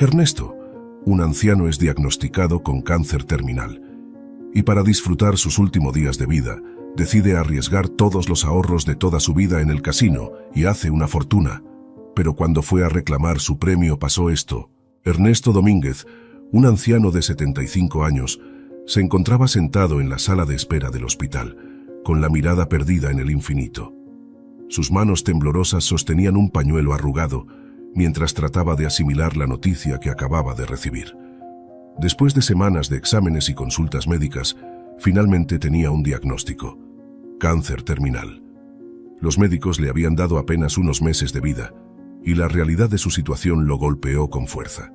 Ernesto, un anciano, es diagnosticado con cáncer terminal y para disfrutar sus últimos días de vida, decide arriesgar todos los ahorros de toda su vida en el casino y hace una fortuna. Pero cuando fue a reclamar su premio pasó esto. Ernesto Domínguez, un anciano de 75 años, se encontraba sentado en la sala de espera del hospital, con la mirada perdida en el infinito. Sus manos temblorosas sostenían un pañuelo arrugado, mientras trataba de asimilar la noticia que acababa de recibir. Después de semanas de exámenes y consultas médicas, finalmente tenía un diagnóstico: cáncer terminal. Los médicos le habían dado apenas unos meses de vida, y la realidad de su situación lo golpeó con fuerza.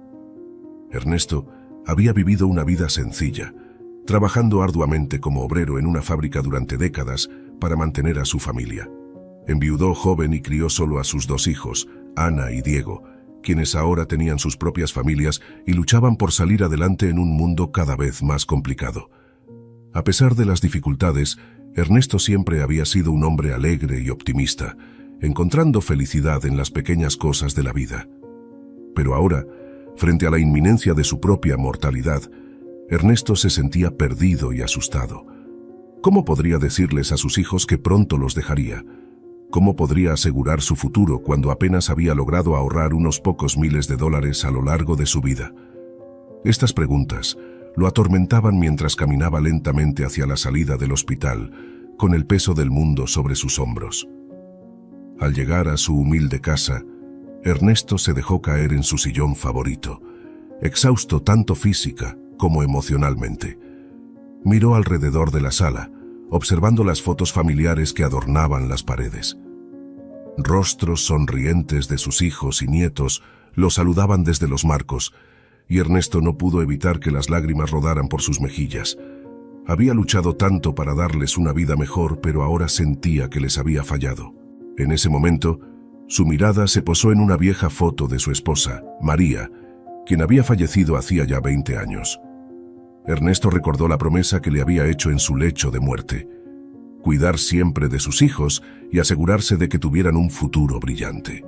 Ernesto había vivido una vida sencilla, trabajando arduamente como obrero en una fábrica durante décadas para mantener a su familia. Enviudó joven y crió solo a sus 2 hijos, Ana y Diego, quienes ahora tenían sus propias familias y luchaban por salir adelante en un mundo cada vez más complicado. A pesar de las dificultades, Ernesto siempre había sido un hombre alegre y optimista, encontrando felicidad en las pequeñas cosas de la vida. Pero ahora, frente a la inminencia de su propia mortalidad, Ernesto se sentía perdido y asustado. ¿Cómo podría decirles a sus hijos que pronto los dejaría? ¿Cómo podría asegurar su futuro cuando apenas había logrado ahorrar unos pocos miles de dólares a lo largo de su vida? Estas preguntas lo atormentaban mientras caminaba lentamente hacia la salida del hospital, con el peso del mundo sobre sus hombros. Al llegar a su humilde casa, Ernesto se dejó caer en su sillón favorito, exhausto tanto física como emocionalmente. Miró alrededor de la sala, observando las fotos familiares que adornaban las paredes. Rostros sonrientes de sus hijos y nietos lo saludaban desde los marcos, y Ernesto no pudo evitar que las lágrimas rodaran por sus mejillas. Había luchado tanto para darles una vida mejor, pero ahora sentía que les había fallado. En ese momento, su mirada se posó en una vieja foto de su esposa, María, quien había fallecido hacía ya 20 años. Ernesto recordó la promesa que le había hecho en su lecho de muerte: cuidar siempre de sus hijos y asegurarse de que tuvieran un futuro brillante.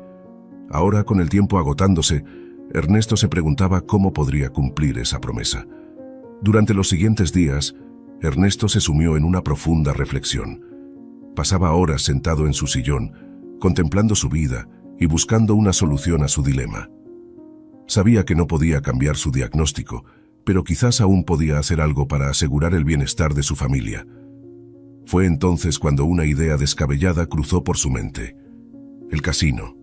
Ahora, con el tiempo agotándose, Ernesto se preguntaba cómo podría cumplir esa promesa. Durante los siguientes días, Ernesto se sumió en una profunda reflexión. Pasaba horas sentado en su sillón, contemplando su vida y buscando una solución a su dilema. Sabía que no podía cambiar su diagnóstico, pero quizás aún podía hacer algo para asegurar el bienestar de su familia. Fue entonces cuando una idea descabellada cruzó por su mente: el casino.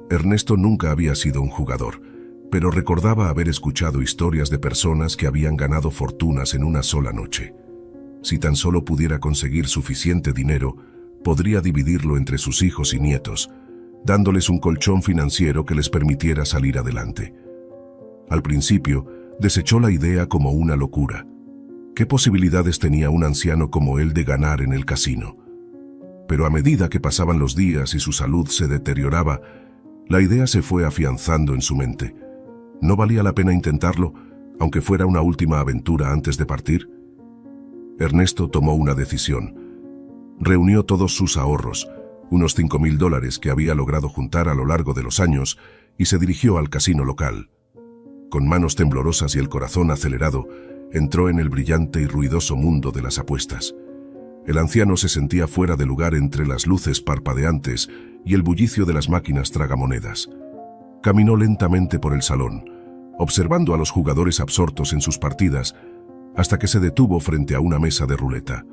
Ernesto nunca había sido un jugador, pero recordaba haber escuchado historias de personas que habían ganado fortunas en una sola noche. Si tan solo pudiera conseguir suficiente dinero, podría dividirlo entre sus hijos y nietos, dándoles un colchón financiero que les permitiera salir adelante. Al principio, desechó la idea como una locura. ¿Qué posibilidades tenía un anciano como él de ganar en el casino? Pero a medida que pasaban los días y su salud se deterioraba, la idea se fue afianzando en su mente. ¿No valía la pena intentarlo, aunque fuera una última aventura antes de partir? Ernesto tomó una decisión. Reunió todos sus ahorros, unos $5,000 que había logrado juntar a lo largo de los años, y se dirigió al casino local. Con manos temblorosas y el corazón acelerado, entró en el brillante y ruidoso mundo de las apuestas. El anciano se sentía fuera de lugar entre las luces parpadeantes y el bullicio de las máquinas tragamonedas. Caminó lentamente por el salón, observando a los jugadores absortos en sus partidas, hasta que se detuvo frente a una mesa de ruleta.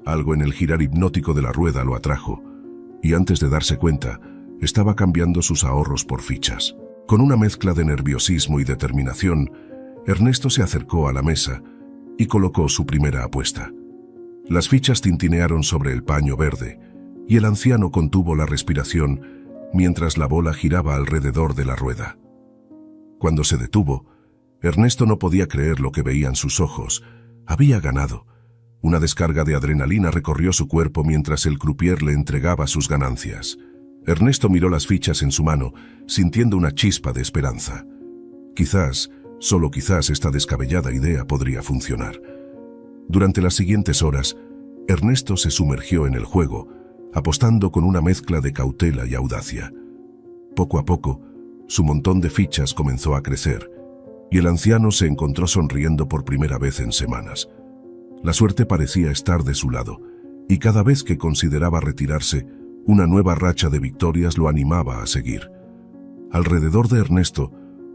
Algo en el girar hipnótico de la rueda lo atrajo, y antes de darse cuenta, estaba cambiando sus ahorros por fichas. Con una mezcla de nerviosismo y determinación, Ernesto se acercó a la mesa y colocó su primera apuesta. Las fichas tintinearon sobre el paño verde, y el anciano contuvo la respiración mientras la bola giraba alrededor de la rueda. Cuando se detuvo, Ernesto no podía creer lo que veían sus ojos. Había ganado. Una descarga de adrenalina recorrió su cuerpo mientras el croupier le entregaba sus ganancias. Ernesto miró las fichas en su mano, sintiendo una chispa de esperanza. Quizás, solo quizás, esta descabellada idea podría funcionar. Durante las siguientes horas, Ernesto se sumergió en el juego, apostando con una mezcla de cautela y audacia. Poco a poco, su montón de fichas comenzó a crecer, y el anciano se encontró sonriendo por primera vez en semanas. La suerte parecía estar de su lado, y cada vez que consideraba retirarse, una nueva racha de victorias lo animaba a seguir. Alrededor de Ernesto,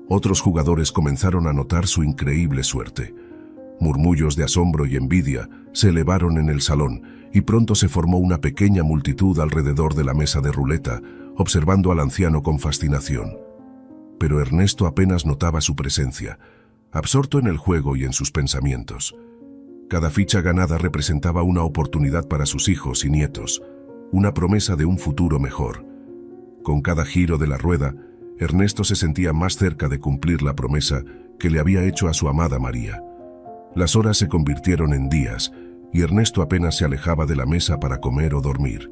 otros jugadores comenzaron a notar su increíble suerte. Murmullos de asombro y envidia se elevaron en el salón, y pronto se formó una pequeña multitud alrededor de la mesa de ruleta, observando al anciano con fascinación. Pero Ernesto apenas notaba su presencia, absorto en el juego y en sus pensamientos. Cada ficha ganada representaba una oportunidad para sus hijos y nietos, una promesa de un futuro mejor. Con cada giro de la rueda, Ernesto se sentía más cerca de cumplir la promesa que le había hecho a su amada María. Las horas se convirtieron en días, y Ernesto apenas se alejaba de la mesa para comer o dormir.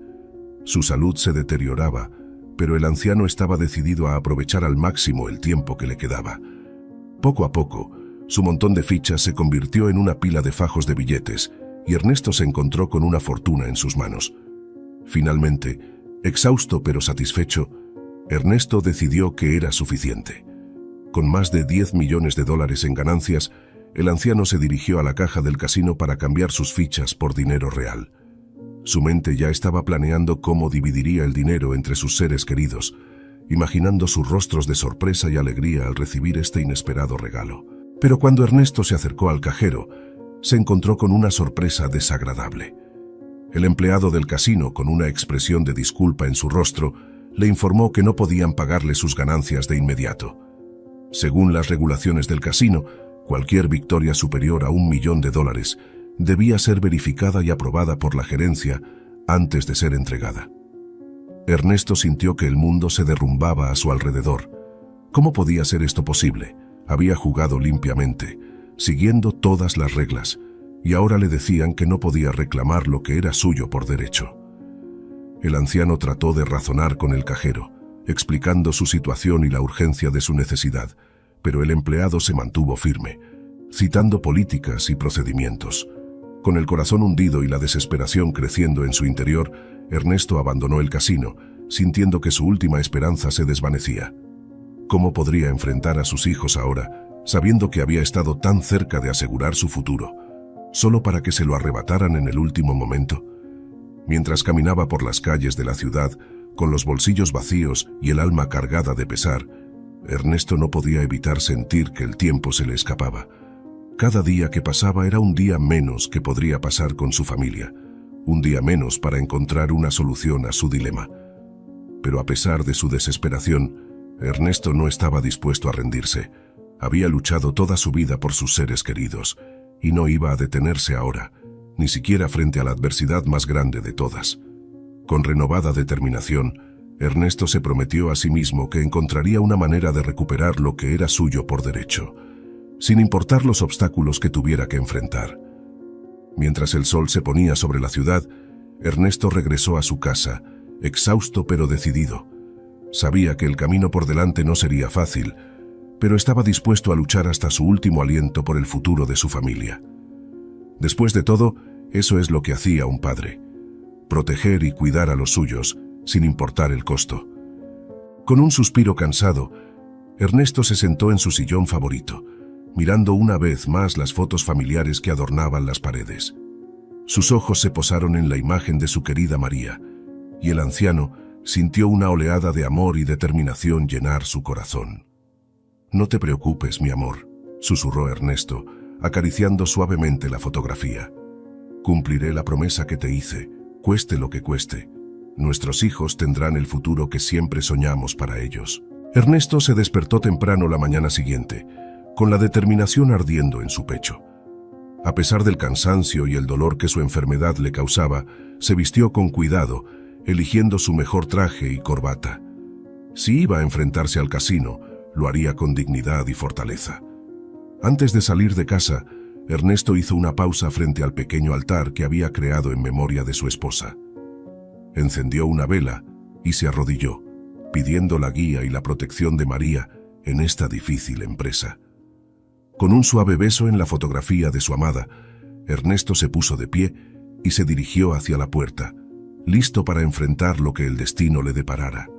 Su salud se deterioraba, pero el anciano estaba decidido a aprovechar al máximo el tiempo que le quedaba. Poco a poco, su montón de fichas se convirtió en una pila de fajos de billetes, y Ernesto se encontró con una fortuna en sus manos. Finalmente, exhausto pero satisfecho, Ernesto decidió que era suficiente. Con más de $10 millones en ganancias, el anciano se dirigió a la caja del casino para cambiar sus fichas por dinero real. Su mente ya estaba planeando cómo dividiría el dinero entre sus seres queridos, imaginando sus rostros de sorpresa y alegría al recibir este inesperado regalo. Pero cuando Ernesto se acercó al cajero, se encontró con una sorpresa desagradable. El empleado del casino, con una expresión de disculpa en su rostro, le informó que no podían pagarle sus ganancias de inmediato. Según las regulaciones del casino, cualquier victoria superior a $1 millón debía ser verificada y aprobada por la gerencia antes de ser entregada. Ernesto sintió que el mundo se derrumbaba a su alrededor. ¿Cómo podía ser esto posible? Había jugado limpiamente, siguiendo todas las reglas, y ahora le decían que no podía reclamar lo que era suyo por derecho. El anciano trató de razonar con el cajero, explicando su situación y la urgencia de su necesidad, pero el empleado se mantuvo firme, citando políticas y procedimientos. Con el corazón hundido y la desesperación creciendo en su interior, Ernesto abandonó el casino, sintiendo que su última esperanza se desvanecía. ¿Cómo podría enfrentar a sus hijos ahora, sabiendo que había estado tan cerca de asegurar su futuro, solo para que se lo arrebataran en el último momento? Mientras caminaba por las calles de la ciudad, con los bolsillos vacíos y el alma cargada de pesar, Ernesto no podía evitar sentir que el tiempo se le escapaba. Cada día que pasaba era un día menos que podría pasar con su familia, un día menos para encontrar una solución a su dilema. Pero a pesar de su desesperación, Ernesto no estaba dispuesto a rendirse. Había luchado toda su vida por sus seres queridos, y no iba a detenerse ahora, ni siquiera frente a la adversidad más grande de todas. Con renovada determinación, Ernesto se prometió a sí mismo que encontraría una manera de recuperar lo que era suyo por derecho, sin importar los obstáculos que tuviera que enfrentar. Mientras el sol se ponía sobre la ciudad, Ernesto regresó a su casa, exhausto pero decidido. Sabía que el camino por delante no sería fácil, pero estaba dispuesto a luchar hasta su último aliento por el futuro de su familia. Después de todo, eso es lo que hacía un padre: proteger y cuidar a los suyos, sin importar el costo. Con un suspiro cansado, Ernesto se sentó en su sillón favorito, mirando una vez más las fotos familiares que adornaban las paredes. Sus ojos se posaron en la imagen de su querida María, y el anciano sintió una oleada de amor y determinación llenar su corazón. «No te preocupes, mi amor», susurró Ernesto, acariciando suavemente la fotografía. «Cumpliré la promesa que te hice, cueste lo que cueste. Nuestros hijos tendrán el futuro que siempre soñamos para ellos». Ernesto se despertó temprano la mañana siguiente, con la determinación ardiendo en su pecho. A pesar del cansancio y el dolor que su enfermedad le causaba, se vistió con cuidado, eligiendo su mejor traje y corbata. Si iba a enfrentarse al casino, lo haría con dignidad y fortaleza. Antes de salir de casa, Ernesto hizo una pausa frente al pequeño altar que había creado en memoria de su esposa. Encendió una vela y se arrodilló, pidiendo la guía y la protección de María en esta difícil empresa. Con un suave beso en la fotografía de su amada, Ernesto se puso de pie y se dirigió hacia la puerta, listo para enfrentar lo que el destino le deparara.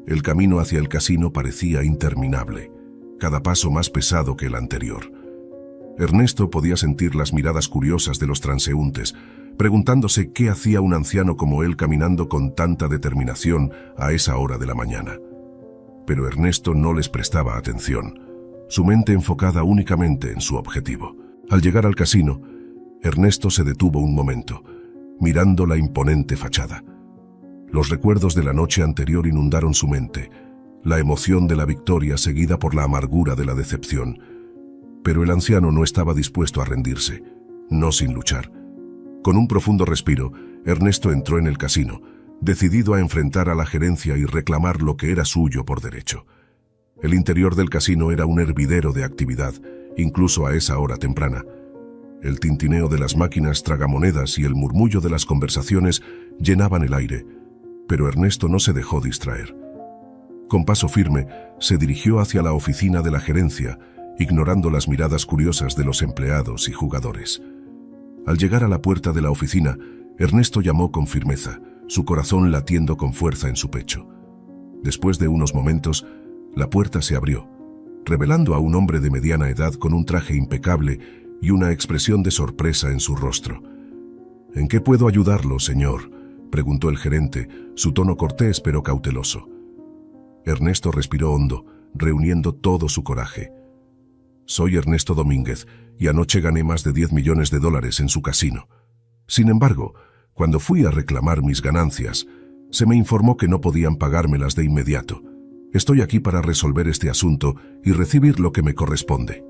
El camino hacia el casino parecía interminable. cada paso más pesado que el anterior. Ernesto podía sentir las miradas curiosas de los transeúntes, preguntándose qué hacía un anciano como él caminando con tanta determinación a esa hora de la mañana. Pero Ernesto no les prestaba atención, su mente enfocada únicamente en su objetivo. Al llegar al casino, Ernesto se detuvo un momento, mirando la imponente fachada. Los recuerdos de la noche anterior inundaron su mente, la emoción de la victoria seguida por la amargura de la decepción. Pero el anciano no estaba dispuesto a rendirse, no sin luchar. Con un profundo respiro, Ernesto entró en el casino, decidido a enfrentar a la gerencia y reclamar lo que era suyo por derecho. El interior del casino era un hervidero de actividad, incluso a esa hora temprana. El tintineo de las máquinas tragamonedas y el murmullo de las conversaciones llenaban el aire, pero Ernesto no se dejó distraer. Con paso firme, se dirigió hacia la oficina de la gerencia, ignorando las miradas curiosas de los empleados y jugadores. Al llegar a la puerta de la oficina, Ernesto llamó con firmeza, su corazón latiendo con fuerza en su pecho. Después de unos momentos, la puerta se abrió, revelando a un hombre de mediana edad con un traje impecable y una expresión de sorpresa en su rostro. «¿En qué puedo ayudarlo, señor?», preguntó el gerente, su tono cortés pero cauteloso. Ernesto respiró hondo, reuniendo todo su coraje. «Soy Ernesto Domínguez y anoche gané más de 10 millones de dólares en su casino. Sin embargo, cuando fui a reclamar mis ganancias, se me informó que no podían pagármelas de inmediato. Estoy aquí para resolver este asunto y recibir lo que me corresponde».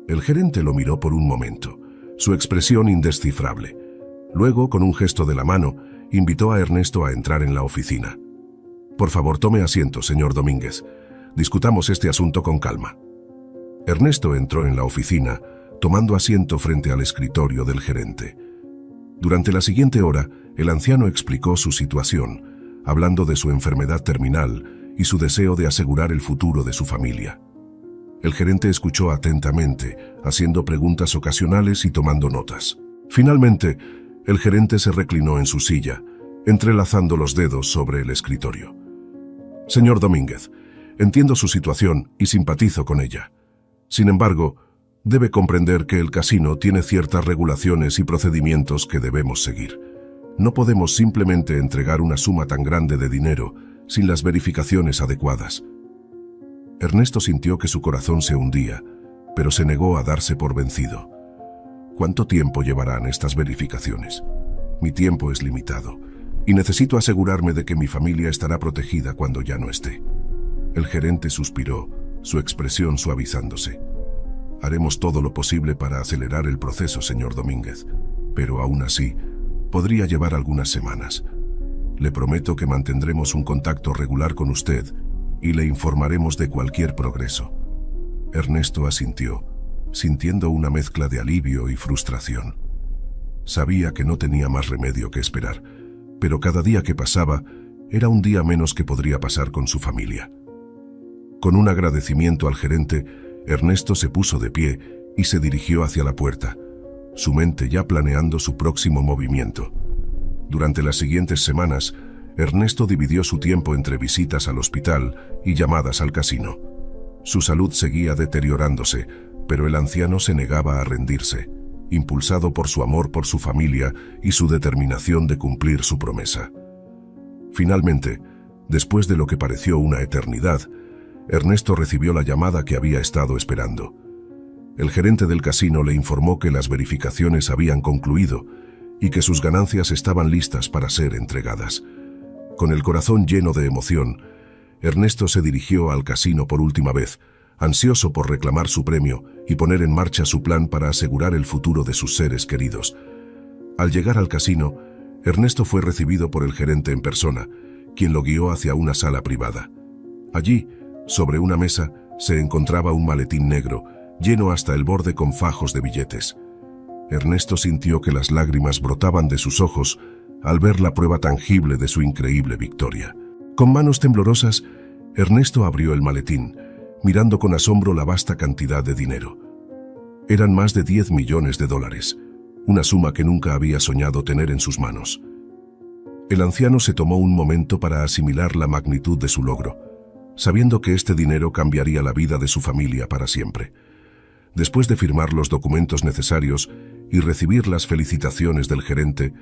El gerente lo miró por un momento, su expresión indescifrable. Luego, con un gesto de la mano, invitó a Ernesto a entrar en la oficina. «Por favor, tome asiento, señor Domínguez. Discutamos este asunto con calma». Ernesto entró en la oficina, tomando asiento frente al escritorio del gerente. Durante la siguiente hora, el anciano explicó su situación, hablando de su enfermedad terminal y su deseo de asegurar el futuro de su familia. El gerente escuchó atentamente, haciendo preguntas ocasionales y tomando notas. Finalmente, el gerente se reclinó en su silla, entrelazando los dedos sobre el escritorio. «Señor Domínguez, entiendo su situación y simpatizo con ella. Sin embargo, debe comprender que el casino tiene ciertas regulaciones y procedimientos que debemos seguir. No podemos simplemente entregar una suma tan grande de dinero sin las verificaciones adecuadas». Ernesto sintió que su corazón se hundía, pero se negó a darse por vencido. «¿Cuánto tiempo llevarán estas verificaciones? Mi tiempo es limitado, y necesito asegurarme de que mi familia estará protegida cuando ya no esté». El gerente suspiró, su expresión suavizándose. «Haremos todo lo posible para acelerar el proceso, señor Domínguez, pero aún así, podría llevar algunas semanas. Le prometo que mantendremos un contacto regular con usted y le informaremos de cualquier progreso». Ernesto asintió, sintiendo una mezcla de alivio y frustración. Sabía que no tenía más remedio que esperar, pero cada día que pasaba era un día menos que podría pasar con su familia. Con un agradecimiento al gerente, Ernesto se puso de pie y se dirigió hacia la puerta, su mente ya planeando su próximo movimiento. Durante las siguientes semanas, Ernesto dividió su tiempo entre visitas al hospital y llamadas al casino. Su salud seguía deteriorándose, pero el anciano se negaba a rendirse, impulsado por su amor por su familia y su determinación de cumplir su promesa. Finalmente, después de lo que pareció una eternidad, Ernesto recibió la llamada que había estado esperando. El gerente del casino le informó que las verificaciones habían concluido y que sus ganancias estaban listas para ser entregadas. Con el corazón lleno de emoción, Ernesto se dirigió al casino por última vez, ansioso por reclamar su premio y poner en marcha su plan para asegurar el futuro de sus seres queridos. Al llegar al casino, Ernesto fue recibido por el gerente en persona, quien lo guió hacia una sala privada. Allí, sobre una mesa, se encontraba un maletín negro, lleno hasta el borde con fajos de billetes. Ernesto sintió que las lágrimas brotaban de sus ojos al ver la prueba tangible de su increíble victoria. Con manos temblorosas, Ernesto abrió el maletín, mirando con asombro la vasta cantidad de dinero. Eran más de 10 millones de dólares, una suma que nunca había soñado tener en sus manos. El anciano se tomó un momento para asimilar la magnitud de su logro. sabiendo que este dinero cambiaría la vida de su familia para siempre. Después de firmar los documentos necesarios y recibir las felicitaciones del gerente,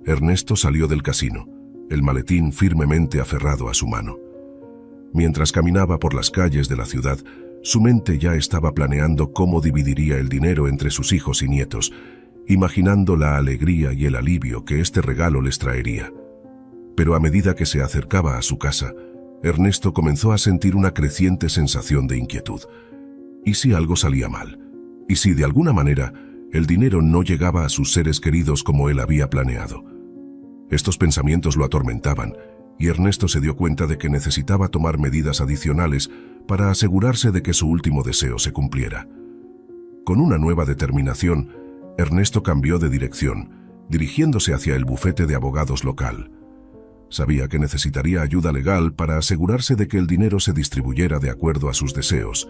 Ernesto salió del casino, el maletín firmemente aferrado a su mano. Mientras caminaba por las calles de la ciudad, su mente ya estaba planeando cómo dividiría el dinero entre sus hijos y nietos, imaginando la alegría y el alivio que este regalo les traería. Pero a medida que se acercaba a su casa, Ernesto comenzó a sentir una creciente sensación de inquietud. ¿Y si algo salía mal? ¿Y si de alguna manera el dinero no llegaba a sus seres queridos como él había planeado? Estos pensamientos lo atormentaban, y Ernesto se dio cuenta de que necesitaba tomar medidas adicionales para asegurarse de que su último deseo se cumpliera. Con una nueva determinación, Ernesto cambió de dirección, dirigiéndose hacia el bufete de abogados local. Sabía que necesitaría ayuda legal para asegurarse de que el dinero se distribuyera de acuerdo a sus deseos,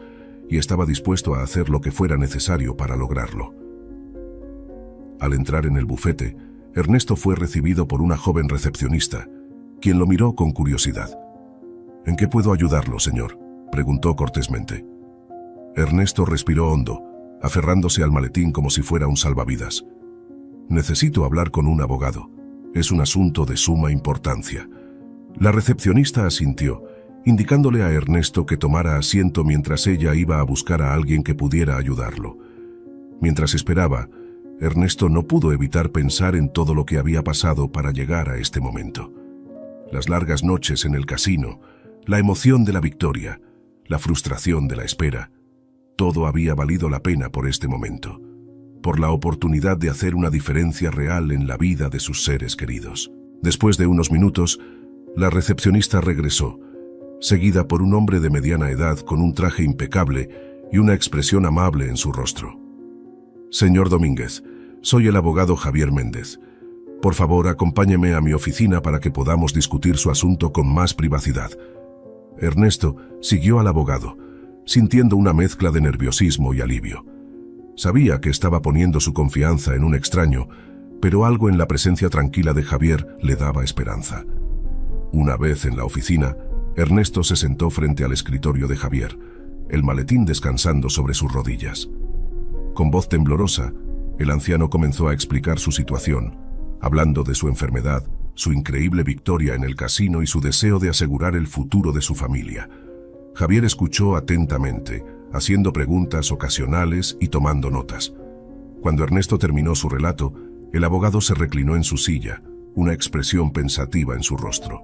y estaba dispuesto a hacer lo que fuera necesario para lograrlo. Al entrar en el bufete, Ernesto fue recibido por una joven recepcionista, quien lo miró con curiosidad. «¿En qué puedo ayudarlo, señor?», preguntó cortésmente. Ernesto respiró hondo, aferrándose al maletín como si fuera un salvavidas. «Necesito hablar con un abogado. Es un asunto de suma importancia». La recepcionista asintió, indicándole a Ernesto que tomara asiento mientras ella iba a buscar a alguien que pudiera ayudarlo. Mientras esperaba, Ernesto no pudo evitar pensar en todo lo que había pasado para llegar a este momento. Las largas noches en el casino, la emoción de la victoria, la frustración de la espera, todo había valido la pena por este momento, por la oportunidad de hacer una diferencia real en la vida de sus seres queridos. Después de unos minutos, la recepcionista regresó, seguida por un hombre de mediana edad con un traje impecable y una expresión amable en su rostro. «Señor Domínguez, soy el abogado Javier Méndez. Por favor, acompáñeme a mi oficina para que podamos discutir su asunto con más privacidad». Ernesto siguió al abogado, sintiendo una mezcla de nerviosismo y alivio. Sabía que estaba poniendo su confianza en un extraño, pero algo en la presencia tranquila de Javier le daba esperanza. Una vez en la oficina, Ernesto se sentó frente al escritorio de Javier, el maletín descansando sobre sus rodillas. Con voz temblorosa, el anciano comenzó a explicar su situación, hablando de su enfermedad, su increíble victoria en el casino y su deseo de asegurar el futuro de su familia. Javier escuchó atentamente, haciendo preguntas ocasionales y tomando notas. Cuando Ernesto terminó su relato, el abogado se reclinó en su silla, una expresión pensativa en su rostro.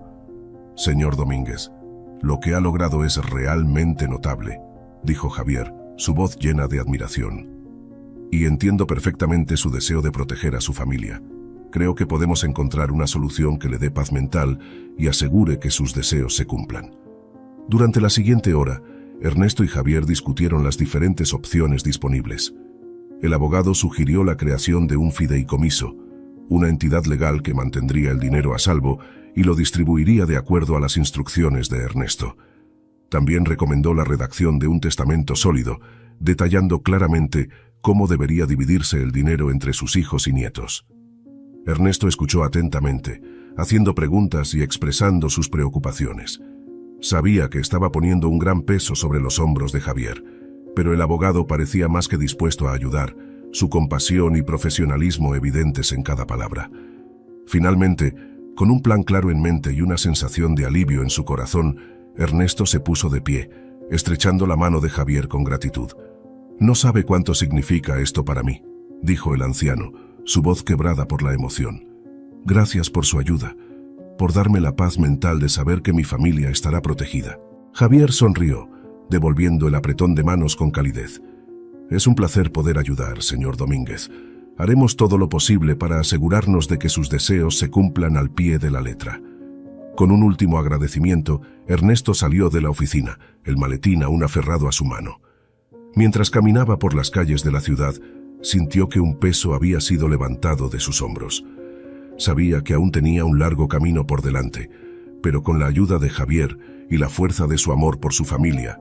«Señor Domínguez, lo que ha logrado es realmente notable», dijo Javier, su voz llena de admiración. «Y entiendo perfectamente su deseo de proteger a su familia. Creo que podemos encontrar una solución que le dé paz mental y asegure que sus deseos se cumplan». Durante la siguiente hora, Ernesto y Javier discutieron las diferentes opciones disponibles. El abogado sugirió la creación de un fideicomiso, una entidad legal que mantendría el dinero a salvo y lo distribuiría de acuerdo a las instrucciones de Ernesto. También recomendó la redacción de un testamento sólido, detallando claramente cómo debería dividirse el dinero entre sus hijos y nietos. Ernesto escuchó atentamente, haciendo preguntas y expresando sus preocupaciones. Sabía que estaba poniendo un gran peso sobre los hombros de Javier, pero el abogado parecía más que dispuesto a ayudar, su compasión y profesionalismo evidentes en cada palabra. Finalmente, con un plan claro en mente y una sensación de alivio en su corazón, Ernesto se puso de pie, estrechando la mano de Javier con gratitud. «No sabe cuánto significa esto para mí», dijo el anciano, su voz quebrada por la emoción. «Gracias por su ayuda, por darme la paz mental de saber que mi familia estará protegida». Javier sonrió, devolviendo el apretón de manos con calidez. «Es un placer poder ayudar, señor Domínguez. Haremos todo lo posible para asegurarnos de que sus deseos se cumplan al pie de la letra». Con un último agradecimiento, Ernesto salió de la oficina, el maletín aún aferrado a su mano. Mientras caminaba por las calles de la ciudad, sintió que un peso había sido levantado de sus hombros. Sabía que aún tenía un largo camino por delante, pero con la ayuda de Javier y la fuerza de su amor por su familia,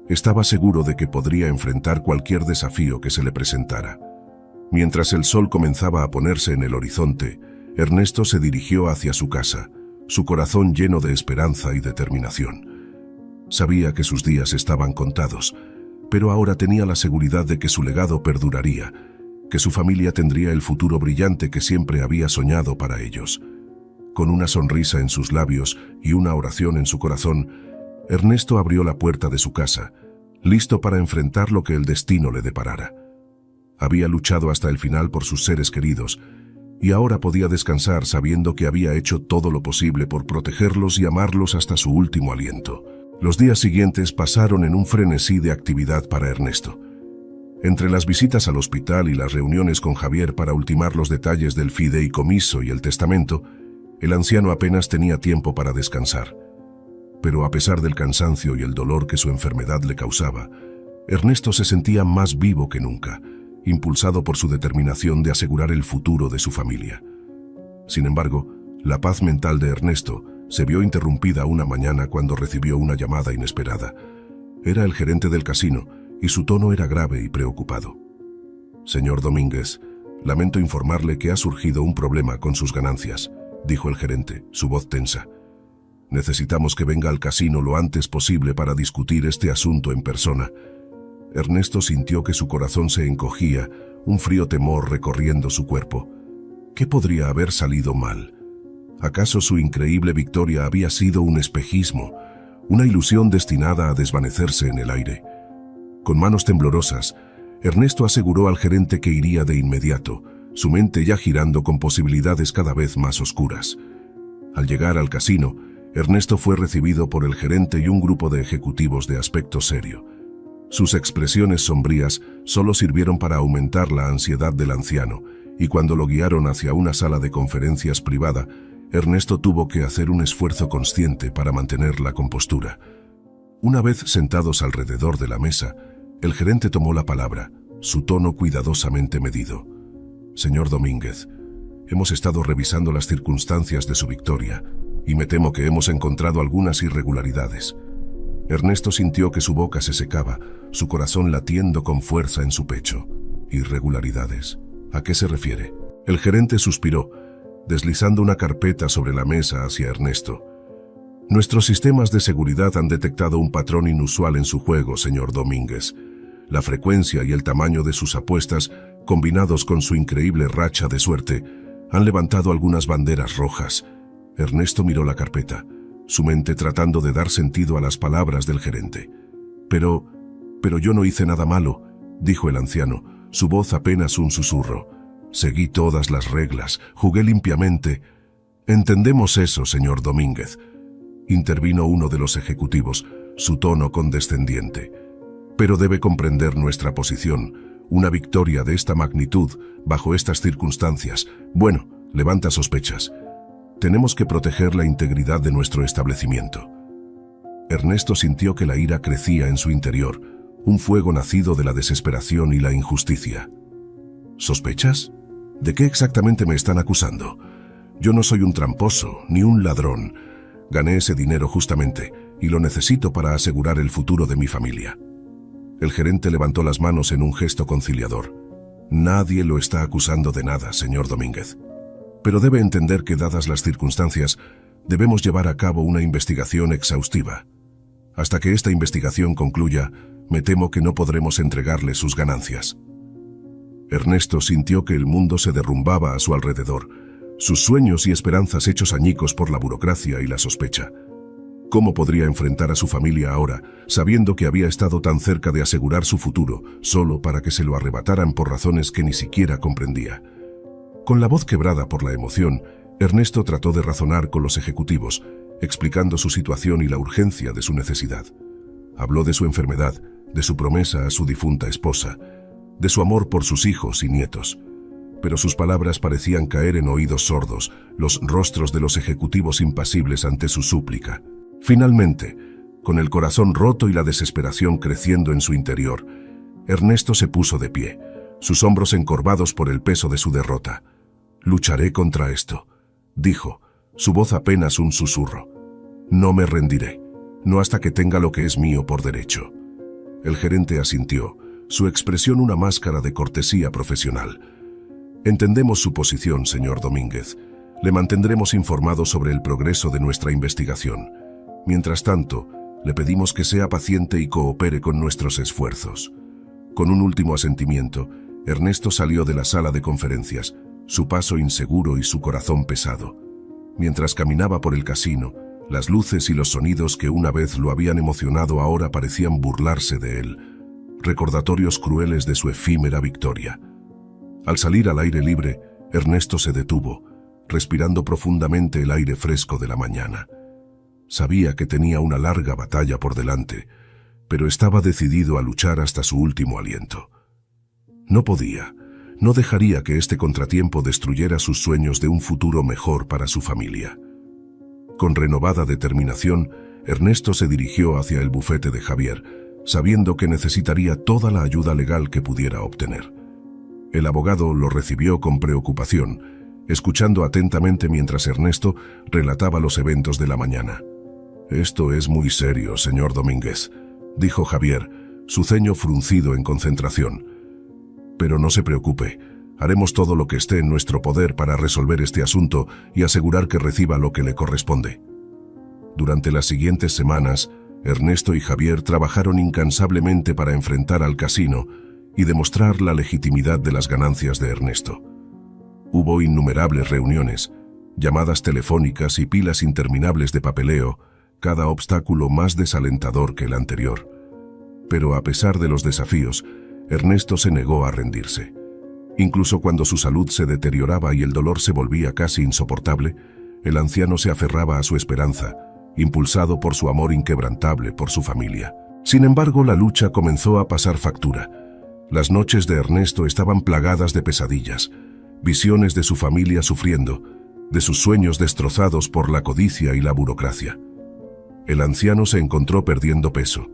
estaba seguro de que podría enfrentar cualquier desafío que se le presentara. Mientras el sol comenzaba a ponerse en el horizonte, Ernesto se dirigió hacia su casa, su corazón lleno de esperanza y determinación. Sabía que sus días estaban contados, pero ahora tenía la seguridad de que su legado perduraría, que su familia tendría el futuro brillante que siempre había soñado para ellos. Con una sonrisa en sus labios y una oración en su corazón, Ernesto abrió la puerta de su casa, listo para enfrentar lo que el destino le deparara. Había luchado hasta el final por sus seres queridos, y ahora podía descansar sabiendo que había hecho todo lo posible por protegerlos y amarlos hasta su último aliento. Los días siguientes pasaron en un frenesí de actividad para Ernesto. Entre las visitas al hospital y las reuniones con Javier para ultimar los detalles del fideicomiso y el testamento, el anciano apenas tenía tiempo para descansar. Pero a pesar del cansancio y el dolor que su enfermedad le causaba, Ernesto se sentía más vivo que nunca, impulsado por su determinación de asegurar el futuro de su familia. Sin embargo, la paz mental de Ernesto se vio interrumpida una mañana cuando recibió una llamada inesperada. Era el gerente del casino, y su tono era grave y preocupado. «Señor Domínguez, lamento informarle que ha surgido un problema con sus ganancias», dijo el gerente, su voz tensa. «Necesitamos que venga al casino lo antes posible para discutir este asunto en persona». Ernesto sintió que su corazón se encogía, un frío temor recorriendo su cuerpo. ¿Qué podría haber salido mal? ¿Acaso su increíble victoria había sido un espejismo, una ilusión destinada a desvanecerse en el aire? Con manos temblorosas, Ernesto aseguró al gerente que iría de inmediato, su mente ya girando con posibilidades cada vez más oscuras. Al llegar al casino, Ernesto fue recibido por el gerente y un grupo de ejecutivos de aspecto serio. Sus expresiones sombrías solo sirvieron para aumentar la ansiedad del anciano, y cuando lo guiaron hacia una sala de conferencias privada, Ernesto tuvo que hacer un esfuerzo consciente para mantener la compostura. Una vez sentados alrededor de la mesa, el gerente tomó la palabra, su tono cuidadosamente medido. «Señor Domínguez, hemos estado revisando las circunstancias de su victoria, y me temo que hemos encontrado algunas irregularidades». Ernesto sintió que su boca se secaba, su corazón latiendo con fuerza en su pecho. «¿Irregularidades? ¿A qué se refiere?». El gerente suspiró, deslizando una carpeta sobre la mesa hacia Ernesto. «Nuestros sistemas de seguridad han detectado un patrón inusual en su juego, señor Domínguez. La frecuencia y el tamaño de sus apuestas, combinados con su increíble racha de suerte, han levantado algunas banderas rojas». Ernesto miró la carpeta, su mente tratando de dar sentido a las palabras del gerente. Pero yo no hice nada malo», dijo el anciano, su voz apenas un susurro. «Seguí todas las reglas, jugué limpiamente». «Entendemos eso, señor Domínguez», intervino uno de los ejecutivos, su tono condescendiente. «Pero debe comprender nuestra posición. Una victoria de esta magnitud, bajo estas circunstancias, bueno, levanta sospechas. Tenemos que proteger la integridad de nuestro establecimiento». Ernesto sintió que la ira crecía en su interior, un fuego nacido de la desesperación y la injusticia. «¿Sospechas? ¿De qué exactamente me están acusando? Yo no soy un tramposo, ni un ladrón. Gané ese dinero justamente, y lo necesito para asegurar el futuro de mi familia». El gerente levantó las manos en un gesto conciliador. «Nadie lo está acusando de nada, señor Domínguez. Pero debe entender que, dadas las circunstancias, debemos llevar a cabo una investigación exhaustiva. Hasta que esta investigación concluya, me temo que no podremos entregarle sus ganancias». Ernesto sintió que el mundo se derrumbaba a su alrededor, sus sueños y esperanzas hechos añicos por la burocracia y la sospecha. ¿Cómo podría enfrentar a su familia ahora, sabiendo que había estado tan cerca de asegurar su futuro, solo para que se lo arrebataran por razones que ni siquiera comprendía? Con la voz quebrada por la emoción, Ernesto trató de razonar con los ejecutivos, explicando su situación y la urgencia de su necesidad. Habló de su enfermedad, de su promesa a su difunta esposa, de su amor por sus hijos y nietos. Pero sus palabras parecían caer en oídos sordos, los rostros de los ejecutivos impasibles ante su súplica. Finalmente, con el corazón roto y la desesperación creciendo en su interior, Ernesto se puso de pie, sus hombros encorvados por el peso de su derrota. «Lucharé contra esto», dijo, su voz apenas un susurro. «No me rendiré, no hasta que tenga lo que es mío por derecho». El gerente asintió, su expresión una máscara de cortesía profesional. «Entendemos su posición, señor Domínguez. Le mantendremos informado sobre el progreso de nuestra investigación. Mientras tanto, Le pedimos que sea paciente y coopere con nuestros esfuerzos. Con un último asentimiento, Ernesto salió de la sala de conferencias, su paso inseguro y su corazón pesado. Mientras caminaba por el casino, las luces y los sonidos que una vez lo habían emocionado ahora parecían burlarse de él, recordatorios crueles de su efímera victoria. Al salir al aire libre, Ernesto se detuvo, respirando profundamente el aire fresco de la mañana. Sabía que tenía una larga batalla por delante, pero estaba decidido a luchar hasta su último aliento. No dejaría que este contratiempo destruyera sus sueños de un futuro mejor para su familia. Con renovada determinación, Ernesto se dirigió hacia el bufete de Javier, sabiendo que necesitaría toda la ayuda legal que pudiera obtener. El abogado lo recibió con preocupación, escuchando atentamente mientras Ernesto relataba los eventos de la mañana. «Esto es muy serio, señor Domínguez», dijo Javier, su ceño fruncido en concentración. «Pero no se preocupe, haremos todo lo que esté en nuestro poder para resolver este asunto y asegurar que reciba lo que le corresponde». Durante las siguientes semanas, Ernesto y Javier trabajaron incansablemente para enfrentar al casino y demostrar la legitimidad de las ganancias de Ernesto. Hubo innumerables reuniones, llamadas telefónicas y pilas interminables de papeleo, cada obstáculo más desalentador que el anterior. Pero a pesar de los desafíos, Ernesto se negó a rendirse. Incluso cuando su salud se deterioraba y el dolor se volvía casi insoportable, el anciano se aferraba a su esperanza, impulsado por su amor inquebrantable por su familia. Sin embargo, la lucha comenzó a pasar factura. Las noches de Ernesto estaban plagadas de pesadillas, visiones de su familia sufriendo, de sus sueños destrozados por la codicia y la burocracia. El anciano se encontró perdiendo peso,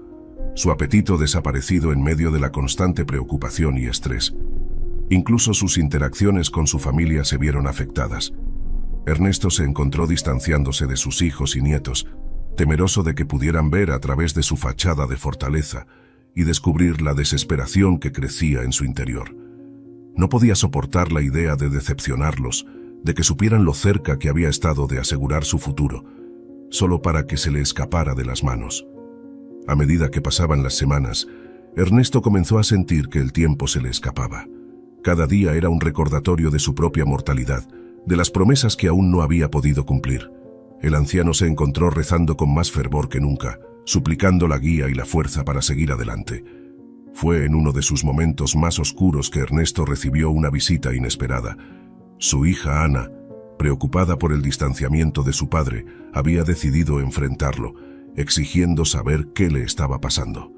su apetito desaparecido en medio de la constante preocupación y estrés. Incluso sus interacciones con su familia se vieron afectadas. Ernesto se encontró distanciándose de sus hijos y nietos, temeroso de que pudieran ver a través de su fachada de fortaleza y descubrir la desesperación que crecía en su interior. No podía soportar la idea de decepcionarlos, de que supieran lo cerca que había estado de asegurar su futuro, solo para que se le escapara de las manos. A medida que pasaban las semanas, Ernesto comenzó a sentir que el tiempo se le escapaba. Cada día era un recordatorio de su propia mortalidad, de las promesas que aún no había podido cumplir. El anciano se encontró rezando con más fervor que nunca, suplicando la guía y la fuerza para seguir adelante. Fue en uno de sus momentos más oscuros que Ernesto recibió una visita inesperada. Su hija Ana, preocupada por el distanciamiento de su padre, había decidido enfrentarlo, exigiendo saber qué le estaba pasando.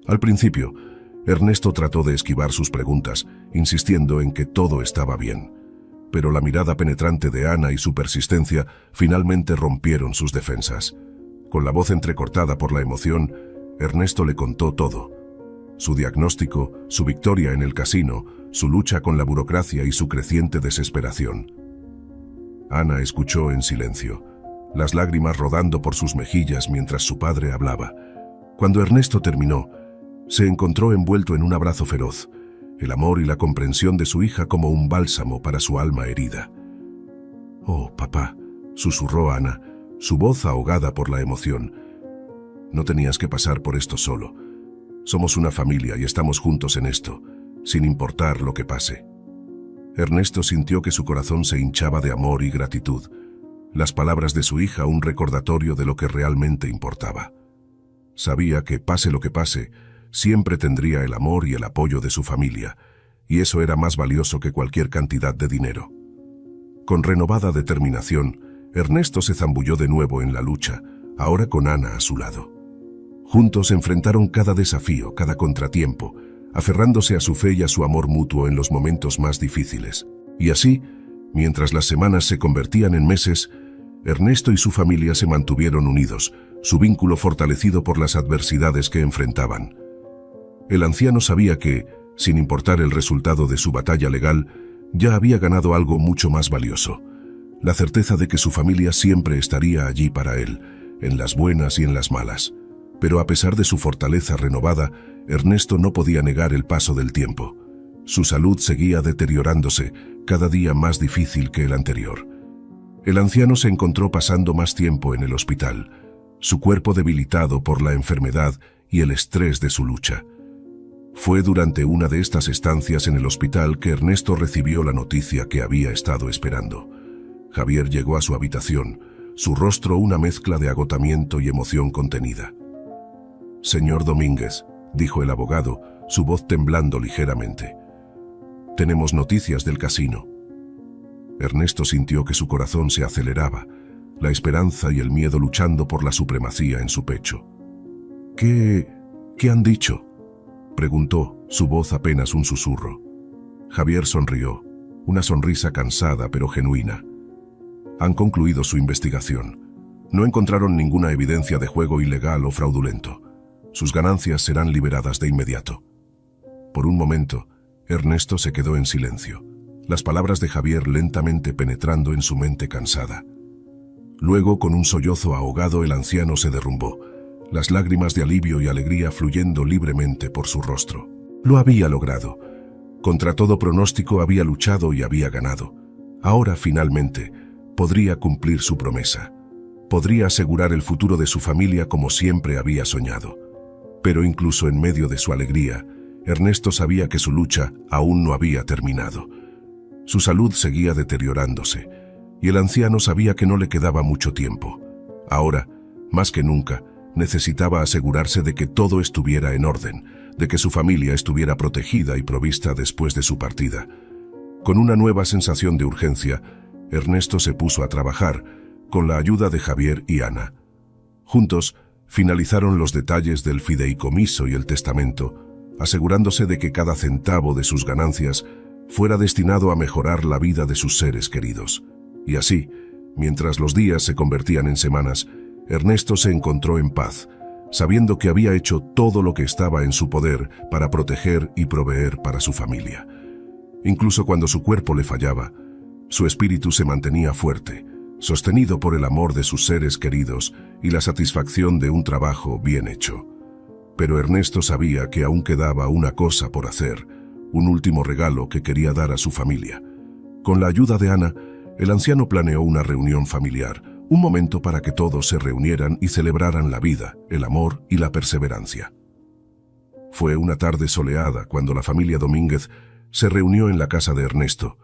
Al principio, Ernesto trató de esquivar sus preguntas, insistiendo en que todo estaba bien. Pero la mirada penetrante de Ana y su persistencia finalmente rompieron sus defensas. Con la voz entrecortada por la emoción, Ernesto le contó todo. Su diagnóstico, su victoria en el casino, su lucha con la burocracia y su creciente desesperación. Ana escuchó en silencio, las lágrimas rodando por sus mejillas mientras su padre hablaba. Cuando Ernesto terminó, se encontró envuelto en un abrazo feroz, el amor y la comprensión de su hija como un bálsamo para su alma herida. «Oh, papá», susurró Ana, su voz ahogada por la emoción. «No tenías que pasar por esto solo. Somos una familia y estamos juntos en esto, sin importar lo que pase». Ernesto sintió que su corazón se hinchaba de amor y gratitud. Las palabras de su hija un recordatorio de lo que realmente importaba. Sabía que, pase lo que pase, siempre tendría el amor y el apoyo de su familia, y eso era más valioso que cualquier cantidad de dinero. Con renovada determinación, Ernesto se zambulló de nuevo en la lucha, ahora con Ana a su lado. Juntos enfrentaron cada desafío, cada contratiempo, aferrándose a su fe y a su amor mutuo en los momentos más difíciles. Y así, mientras las semanas se convertían en meses, Ernesto y su familia se mantuvieron unidos, su vínculo fortalecido por las adversidades que enfrentaban. El anciano sabía que, sin importar el resultado de su batalla legal, ya había ganado algo mucho más valioso: la certeza de que su familia siempre estaría allí para él, en las buenas y en las malas. Pero a pesar de su fortaleza renovada, Ernesto no podía negar el paso del tiempo. Su salud seguía deteriorándose, cada día más difícil que el anterior. El anciano se encontró pasando más tiempo en el hospital, su cuerpo debilitado por la enfermedad y el estrés de su lucha. Fue durante una de estas estancias en el hospital que Ernesto recibió la noticia que había estado esperando. Javier llegó a su habitación, su rostro una mezcla de agotamiento y emoción contenida. «Señor Domínguez», dijo el abogado, su voz temblando ligeramente. «Tenemos noticias del casino». Ernesto sintió que su corazón se aceleraba, la esperanza y el miedo luchando por la supremacía en su pecho. «¿Qué han dicho?», preguntó, su voz apenas un susurro. Javier sonrió, una sonrisa cansada pero genuina. «Han concluido su investigación. No encontraron ninguna evidencia de juego ilegal o fraudulento. Sus ganancias serán liberadas de inmediato». Por un momento, Ernesto se quedó en silencio, las palabras de Javier lentamente penetrando en su mente cansada. Luego, con un sollozo ahogado, el anciano se derrumbó, las lágrimas de alivio y alegría fluyendo libremente por su rostro. Lo había logrado. Contra todo pronóstico había luchado y había ganado. Ahora, finalmente, podría cumplir su promesa. Podría asegurar el futuro de su familia como siempre había soñado. Pero incluso en medio de su alegría, Ernesto sabía que su lucha aún no había terminado. Su salud seguía deteriorándose, y el anciano sabía que no le quedaba mucho tiempo. Ahora, más que nunca, necesitaba asegurarse de que todo estuviera en orden, de que su familia estuviera protegida y provista después de su partida. Con una nueva sensación de urgencia, Ernesto se puso a trabajar, con la ayuda de Javier y Ana. Juntos, finalizaron los detalles del fideicomiso y el testamento, asegurándose de que cada centavo de sus ganancias fuera destinado a mejorar la vida de sus seres queridos. Y así, mientras los días se convertían en semanas, Ernesto se encontró en paz, sabiendo que había hecho todo lo que estaba en su poder para proteger y proveer para su familia. Incluso cuando su cuerpo le fallaba, su espíritu se mantenía fuerte, sostenido por el amor de sus seres queridos y la satisfacción de un trabajo bien hecho. Pero Ernesto sabía que aún quedaba una cosa por hacer, un último regalo que quería dar a su familia. Con la ayuda de Ana, el anciano planeó una reunión familiar, un momento para que todos se reunieran y celebraran la vida, el amor y la perseverancia. Fue una tarde soleada cuando la familia Domínguez se reunió en la casa de Ernesto,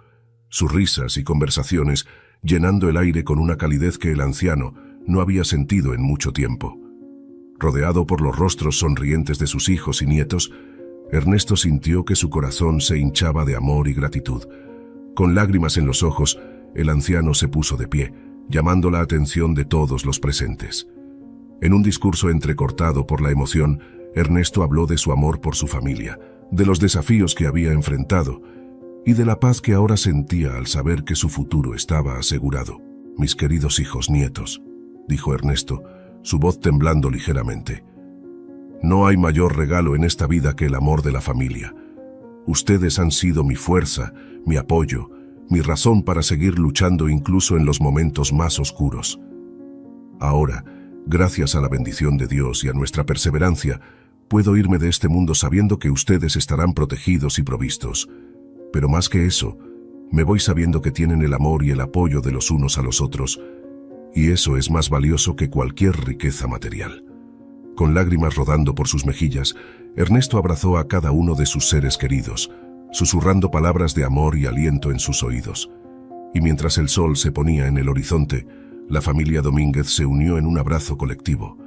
sus risas y conversaciones llenando el aire con una calidez que el anciano no había sentido en mucho tiempo. Rodeado por los rostros sonrientes de sus hijos y nietos, Ernesto sintió que su corazón se hinchaba de amor y gratitud. Con lágrimas en los ojos, el anciano se puso de pie, llamando la atención de todos los presentes. En un discurso entrecortado por la emoción, Ernesto habló de su amor por su familia, de los desafíos que había enfrentado y de la paz que ahora sentía al saber que su futuro estaba asegurado. «Mis queridos hijos nietos», dijo Ernesto, su voz temblando ligeramente, «no hay mayor regalo en esta vida que el amor de la familia. Ustedes han sido mi fuerza, mi apoyo, mi razón para seguir luchando incluso en los momentos más oscuros. Ahora, gracias a la bendición de Dios y a nuestra perseverancia, puedo irme de este mundo sabiendo que ustedes estarán protegidos y provistos. Pero más que eso, me voy sabiendo que tienen el amor y el apoyo de los unos a los otros, y eso es más valioso que cualquier riqueza material». Con lágrimas rodando por sus mejillas, Ernesto abrazó a cada uno de sus seres queridos, susurrando palabras de amor y aliento en sus oídos. Y mientras el sol se ponía en el horizonte, la familia Domínguez se unió en un abrazo colectivo,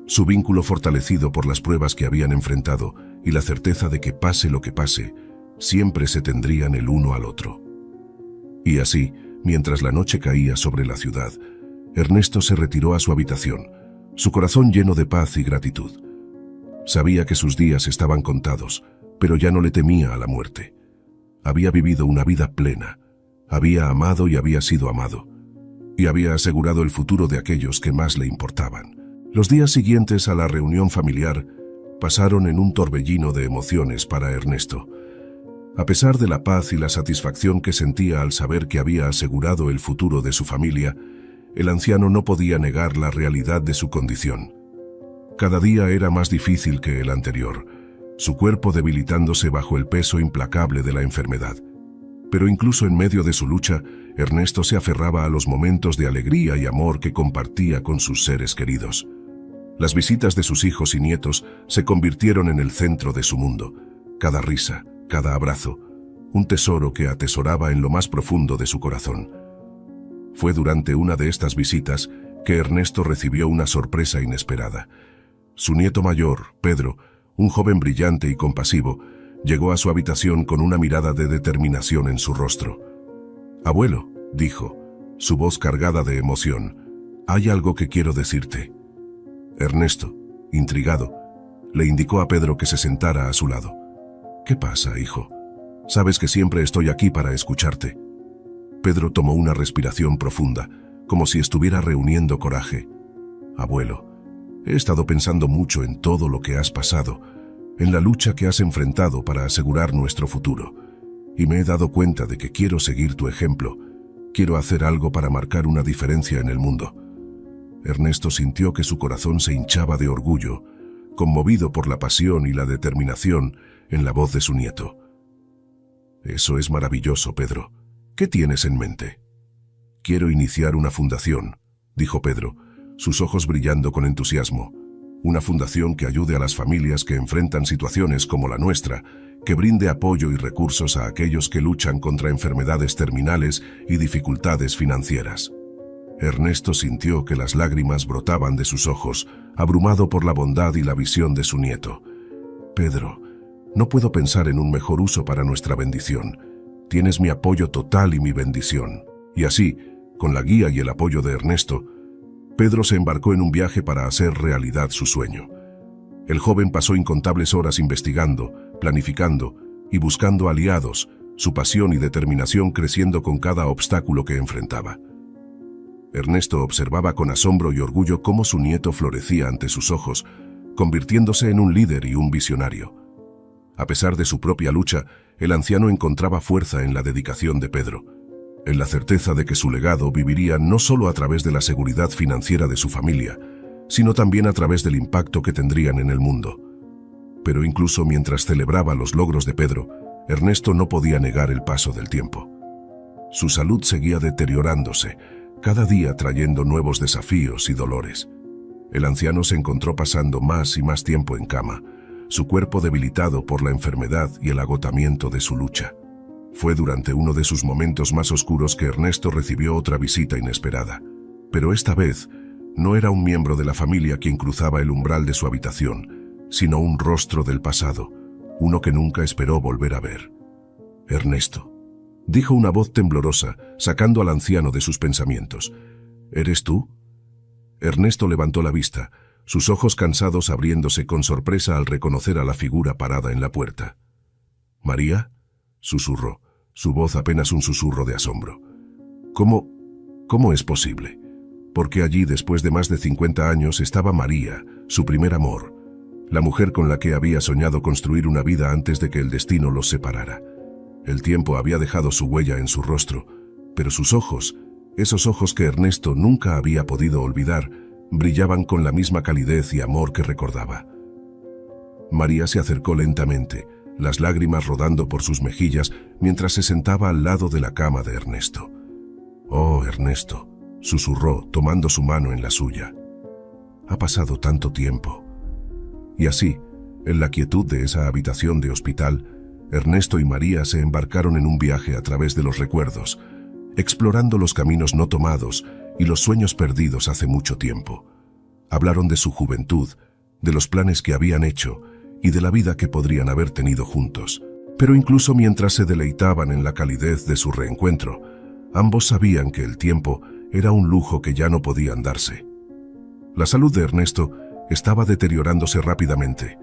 su vínculo fortalecido por las pruebas que habían enfrentado y la certeza de que pase lo que pase, siempre se tendrían el uno al otro. Y así, mientras la noche caía sobre la ciudad, Ernesto se retiró a su habitación, su corazón lleno de paz y gratitud. Sabía que sus días estaban contados, pero ya no le temía a la muerte. Había vivido una vida plena, había amado y había sido amado, y había asegurado el futuro de aquellos que más le importaban. Los días siguientes a la reunión familiar pasaron en un torbellino de emociones para Ernesto. A pesar de la paz y la satisfacción que sentía al saber que había asegurado el futuro de su familia, el anciano no podía negar la realidad de su condición. Cada día era más difícil que el anterior, su cuerpo debilitándose bajo el peso implacable de la enfermedad. Pero incluso en medio de su lucha, Ernesto se aferraba a los momentos de alegría y amor que compartía con sus seres queridos. Las visitas de sus hijos y nietos se convirtieron en el centro de su mundo. Cada risa, cada abrazo, un tesoro que atesoraba en lo más profundo de su corazón. Fue durante una de estas visitas que Ernesto recibió una sorpresa inesperada. Su nieto mayor, Pedro, un joven brillante y compasivo, llegó a su habitación con una mirada de determinación en su rostro. «Abuelo», dijo, su voz cargada de emoción, «hay algo que quiero decirte». Ernesto, intrigado, le indicó a Pedro que se sentara a su lado. «¿Qué pasa, hijo? Sabes que siempre estoy aquí para escucharte». Pedro tomó una respiración profunda, como si estuviera reuniendo coraje. «Abuelo, he estado pensando mucho en todo lo que has pasado, en la lucha que has enfrentado para asegurar nuestro futuro, y me he dado cuenta de que quiero seguir tu ejemplo. Quiero hacer algo para marcar una diferencia en el mundo». Ernesto sintió que su corazón se hinchaba de orgullo, conmovido por la pasión y la determinación en la voz de su nieto. «Eso es maravilloso, Pedro. ¿Qué tienes en mente?» «Quiero iniciar una fundación», dijo Pedro, sus ojos brillando con entusiasmo. «Una fundación que ayude a las familias que enfrentan situaciones como la nuestra, que brinde apoyo y recursos a aquellos que luchan contra enfermedades terminales y dificultades financieras». Ernesto sintió que las lágrimas brotaban de sus ojos, abrumado por la bondad y la visión de su nieto. «Pedro, no puedo pensar en un mejor uso para nuestra bendición. Tienes mi apoyo total y mi bendición». Y así, con la guía y el apoyo de Ernesto, Pedro se embarcó en un viaje para hacer realidad su sueño. El joven pasó incontables horas investigando, planificando y buscando aliados, su pasión y determinación creciendo con cada obstáculo que enfrentaba. Ernesto observaba con asombro y orgullo cómo su nieto florecía ante sus ojos, convirtiéndose en un líder y un visionario. A pesar de su propia lucha, el anciano encontraba fuerza en la dedicación de Pedro, en la certeza de que su legado viviría no solo a través de la seguridad financiera de su familia, sino también a través del impacto que tendrían en el mundo. Pero incluso mientras celebraba los logros de Pedro, Ernesto no podía negar el paso del tiempo. Su salud seguía deteriorándose, cada día trayendo nuevos desafíos y dolores. El anciano se encontró pasando más y más tiempo en cama, su cuerpo debilitado por la enfermedad y el agotamiento de su lucha. Fue durante uno de sus momentos más oscuros que Ernesto recibió otra visita inesperada. Pero esta vez, no era un miembro de la familia quien cruzaba el umbral de su habitación, sino un rostro del pasado, uno que nunca esperó volver a ver. «Ernesto», dijo una voz temblorosa, sacando al anciano de sus pensamientos. «¿Eres tú?» Ernesto levantó la vista, sus ojos cansados abriéndose con sorpresa al reconocer a la figura parada en la puerta. «¿María?», susurró, su voz apenas un susurro de asombro. ¿Cómo es posible? Porque allí, después de más de 50 años, estaba María, su primer amor, la mujer con la que había soñado construir una vida antes de que el destino los separara. El tiempo había dejado su huella en su rostro, pero sus ojos, esos ojos que Ernesto nunca había podido olvidar, brillaban con la misma calidez y amor que recordaba. María se acercó lentamente, las lágrimas rodando por sus mejillas mientras se sentaba al lado de la cama de Ernesto. «Oh, Ernesto», susurró, tomando su mano en la suya. «Ha pasado tanto tiempo». Y así, en la quietud de esa habitación de hospital, Ernesto y María se embarcaron en un viaje a través de los recuerdos, explorando los caminos no tomados y los sueños perdidos hace mucho tiempo. Hablaron de su juventud, de los planes que habían hecho y de la vida que podrían haber tenido juntos. Pero incluso mientras se deleitaban en la calidez de su reencuentro, ambos sabían que el tiempo era un lujo que ya no podían darse. La salud de Ernesto estaba deteriorándose rápidamente,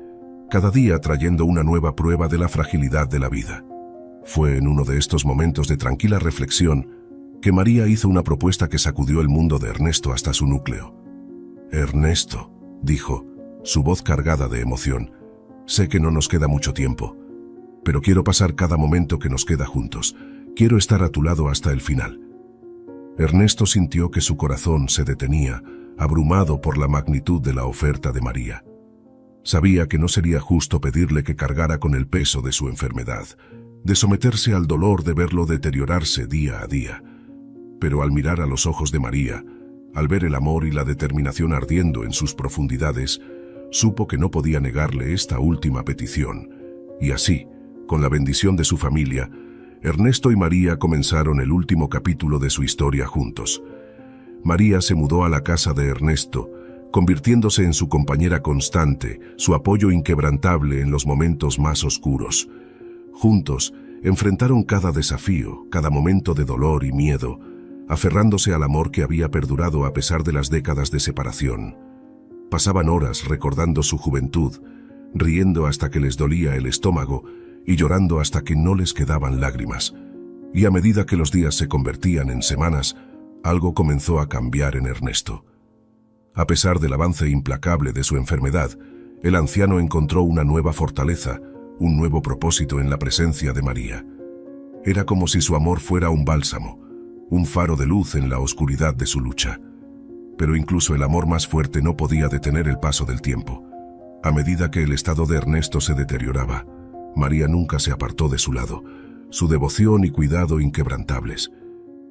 cada día trayendo una nueva prueba de la fragilidad de la vida. Fue en uno de estos momentos de tranquila reflexión que María hizo una propuesta que sacudió el mundo de Ernesto hasta su núcleo. «Ernesto», dijo, su voz cargada de emoción, «sé que no nos queda mucho tiempo, pero quiero pasar cada momento que nos queda juntos. Quiero estar a tu lado hasta el final». Ernesto sintió que su corazón se detenía, abrumado por la magnitud de la oferta de María. Sabía que no sería justo pedirle que cargara con el peso de su enfermedad, de someterse al dolor de verlo deteriorarse día a día. Pero al mirar a los ojos de María, Al ver el amor y la determinación ardiendo en sus profundidades, supo que no podía negarle esta última petición. Y así, con la bendición de su familia, Ernesto y María comenzaron el último capítulo de su historia juntos. María se mudó a la casa de Ernesto, convirtiéndose en su compañera constante, su apoyo inquebrantable en los momentos más oscuros. Juntos, enfrentaron cada desafío, cada momento de dolor y miedo, aferrándose al amor que había perdurado a pesar de las décadas de separación. Pasaban horas recordando su juventud, riendo hasta que les dolía el estómago y llorando hasta que no les quedaban lágrimas. Y a medida que los días se convertían en semanas, algo comenzó a cambiar en Ernesto. A pesar del avance implacable de su enfermedad, el anciano encontró una nueva fortaleza, un nuevo propósito en la presencia de María. Era como si su amor fuera un bálsamo, un faro de luz en la oscuridad de su lucha. Pero incluso el amor más fuerte no podía detener el paso del tiempo. A medida que el estado de Ernesto se deterioraba, María nunca se apartó de su lado, su devoción y cuidado inquebrantables.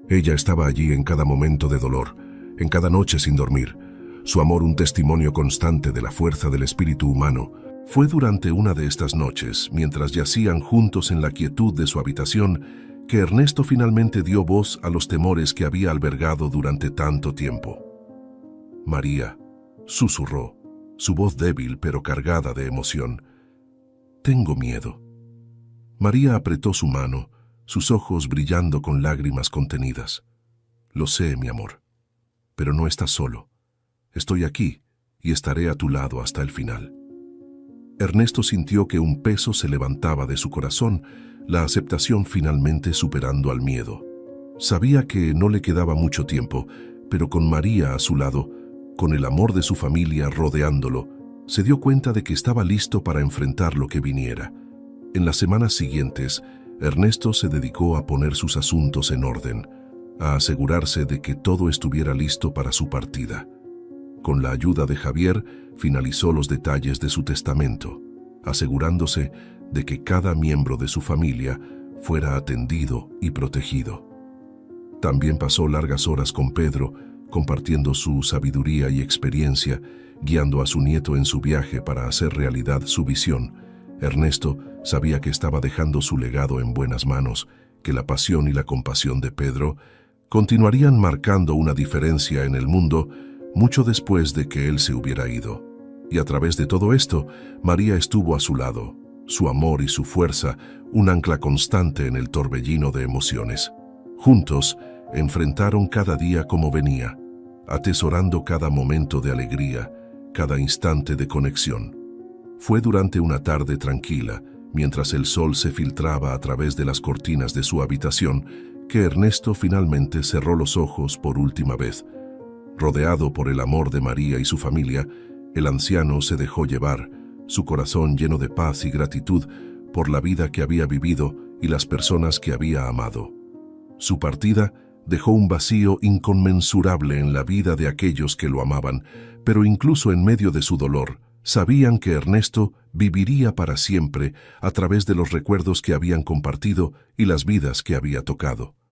Ella estaba allí en cada momento de dolor, en cada noche sin dormir, su amor un testimonio constante de la fuerza del espíritu humano. Fue durante una de estas noches, mientras yacían juntos en la quietud de su habitación, que Ernesto finalmente dio voz a los temores que había albergado durante tanto tiempo. María, susurró, su voz débil pero cargada de emoción. «Tengo miedo». María apretó su mano, sus ojos brillando con lágrimas contenidas. «Lo sé, mi amor, pero no estás solo. Estoy aquí y estaré a tu lado hasta el final». Ernesto sintió que un peso se levantaba de su corazón, la aceptación finalmente superando al miedo. Sabía que no le quedaba mucho tiempo, pero con María a su lado, con el amor de su familia rodeándolo, se dio cuenta de que estaba listo para enfrentar lo que viniera. En las semanas siguientes, Ernesto se dedicó a poner sus asuntos en orden, a asegurarse de que todo estuviera listo para su partida. Con la ayuda de Javier, finalizó los detalles de su testamento, asegurándose de que cada miembro de su familia fuera atendido y protegido. También pasó largas horas con Pedro, compartiendo su sabiduría y experiencia, guiando a su nieto en su viaje para hacer realidad su visión. Ernesto sabía que estaba dejando su legado en buenas manos, que la pasión y la compasión de Pedro continuarían marcando una diferencia en el mundo mucho después de que él se hubiera ido. Y a través de todo esto, María estuvo a su lado, su amor y su fuerza, un ancla constante en el torbellino de emociones. Juntos, enfrentaron cada día como venía, atesorando cada momento de alegría, cada instante de conexión. Fue durante una tarde tranquila, mientras el sol se filtraba a través de las cortinas de su habitación, que Ernesto finalmente cerró los ojos por última vez. Rodeado por el amor de María y su familia, el anciano se dejó llevar, su corazón lleno de paz y gratitud por la vida que había vivido y las personas que había amado. Su partida dejó un vacío inconmensurable en la vida de aquellos que lo amaban, pero incluso en medio de su dolor, sabían que Ernesto viviría para siempre a través de los recuerdos que habían compartido y las vidas que había tocado.